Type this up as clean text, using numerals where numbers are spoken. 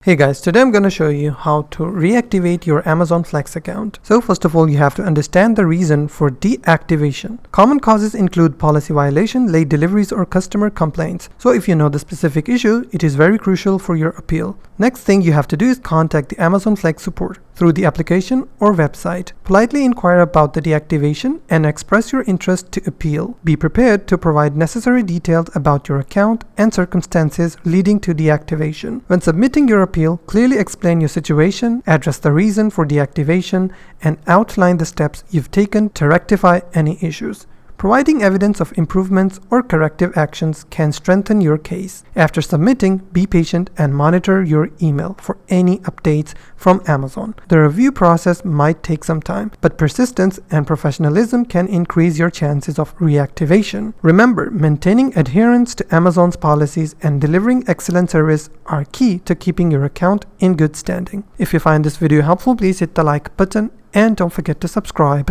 Hey guys, today I'm going to show you how to reactivate your Amazon Flex account. So first of all, you have to understand the reason for deactivation. Common causes include policy violation, late deliveries, or customer complaints. So if you know the specific issue, it is very crucial for your appeal. Next thing you have to do is contact the Amazon Flex support through the application or website. Politely inquire about the deactivation and express your interest to appeal. Be prepared to provide necessary details about your account and circumstances leading to deactivation. When submitting your appeal, clearly explain your situation, address the reason for deactivation, and outline the steps you've taken to rectify any issues. Providing evidence of improvements or corrective actions can strengthen your case. After submitting, be patient and monitor your email for any updates from Amazon. The review process might take some time, but persistence and professionalism can increase your chances of reactivation. Remember, maintaining adherence to Amazon's policies and delivering excellent service are key to keeping your account in good standing. If you find this video helpful, please hit the like button and don't forget to subscribe.